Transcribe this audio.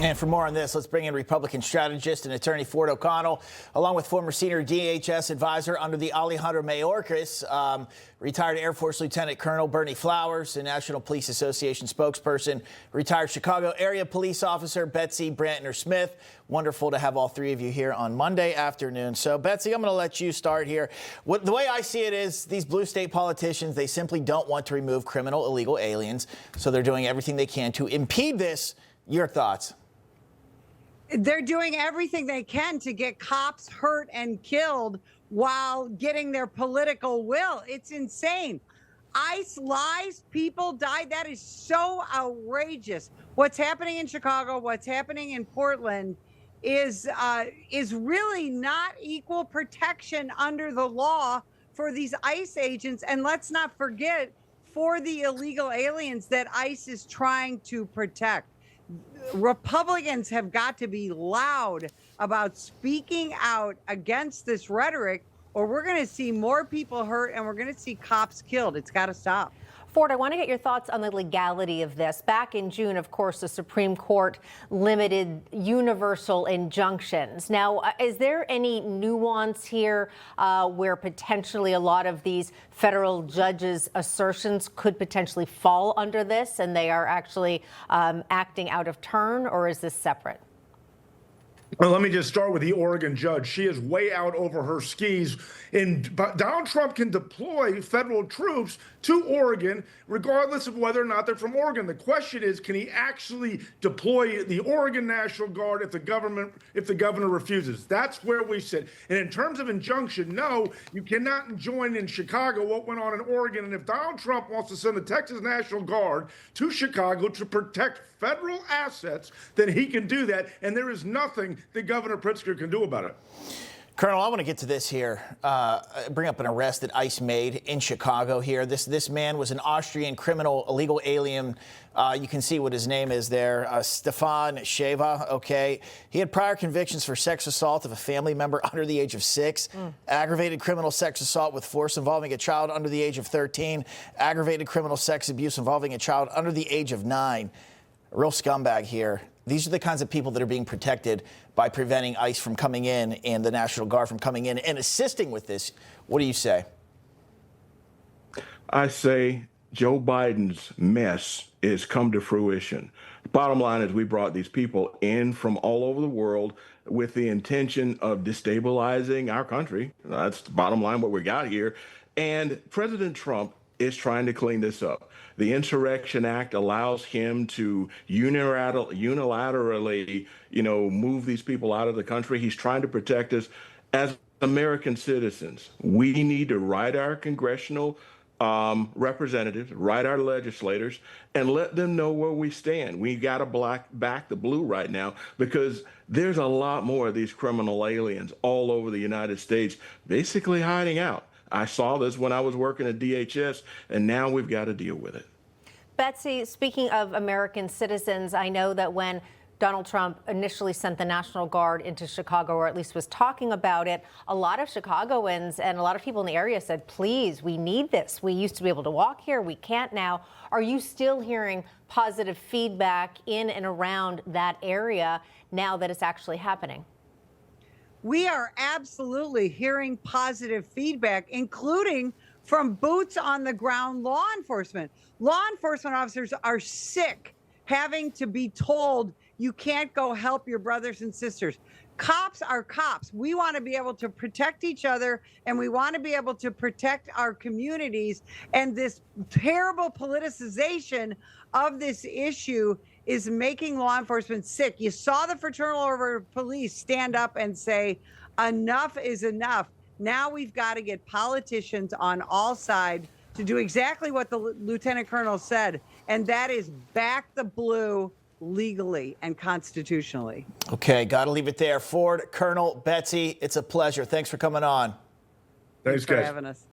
And for more on this, let's bring in Republican strategist and attorney Ford O'Connell, along with former senior DHS advisor under the Alejandro Mayorkas, retired Air Force Lieutenant Colonel Berney Flowers, and National Police Association spokesperson, retired Chicago area police officer Betsy Brantner-Smith. Wonderful to have all three of you here on Monday afternoon. So, Betsy, I'm going to let you start here. The way I see it is these blue state politicians, they simply don't want to remove criminal illegal aliens, so they're doing everything they can to impede this. Your thoughts? They're doing everything they can to get cops hurt and killed while getting their political will. It's insane. ICE lies, people died. That is so outrageous. What's happening in Chicago, what's happening in Portland is really not equal protection under the law for these ICE agents. And let's not forget, for the illegal aliens that ICE is trying to protect. Republicans have got to be loud about speaking out against this rhetoric, or we're going to see more people hurt and we're going to see cops killed. It's got to stop. Ford, I want to get your thoughts on the legality of this. Back in June, of course, the Supreme Court limited universal injunctions. Now, is there any nuance here where potentially a lot of these federal judges' assertions could potentially fall under this and they are actually acting out of turn, or is this separate? Well, let me just start with the Oregon judge. She is way out over her skis. But Donald Trump can deploy federal troops to Oregon, regardless of whether or not they're from Oregon. The question is, can he actually deploy the Oregon National Guard if the governor refuses? That's where we sit. And in terms of injunction, no, you cannot enjoin in Chicago what went on in Oregon. And if Donald Trump wants to send the Texas National Guard to Chicago to protect federal assets, then he can do that. And there is nothing that Governor Pritzker can do about it. Colonel, I want to get to this here. Bring up an arrest that ICE made in Chicago here. This man was an Austrian criminal, illegal alien. You can see what his name is there, Stefan Sheva, okay? He had prior convictions for sex assault of a family member under the age of 6, aggravated criminal sex assault with force involving a child under the age of 13, aggravated criminal sex abuse involving a child under the age of 9. A real scumbag here. These are the kinds of people that are being protected by preventing ICE from coming in and the National Guard from coming in and assisting with this. What do you say? I say Joe Biden's mess is come to fruition. Bottom line is we brought these people in from all over the world with the intention of destabilizing our country. That's the bottom line, what we got here. And President Trump is trying to clean this up. The Insurrection Act allows him to unilaterally, move these people out of the country. He's trying to protect us as American citizens. We need to write our congressional representatives, write our legislators, and let them know where we stand. We got to back the blue right now, because there's a lot more of these criminal aliens all over the United States, basically hiding out. I saw this when I was working at DHS, and now we've got to deal with it. Betsy, speaking of American citizens, I know that when Donald Trump initially sent the National Guard into Chicago, or at least was talking about it, a lot of Chicagoans and a lot of people in the area said, please, we need this. We used to be able to walk here. We can't now. Are you still hearing positive feedback in and around that area now that it's actually happening? We are absolutely hearing positive feedback, including from boots on the ground law enforcement. Law enforcement officers are sick having to be told you can't go help your brothers and sisters. Cops are cops. We want to be able to protect each other, and we want to be able to protect our communities. And this terrible politicization of this issue is making law enforcement sick. You saw the Fraternal Order of Police stand up and say, enough is enough. Now we've got to get politicians on all sides to do exactly what the Lieutenant Colonel said, and that is back the blue legally and constitutionally. Okay, got to leave it there. Ford, Colonel, Betsy, it's a pleasure. Thanks for coming on. Thanks, for guys. having us.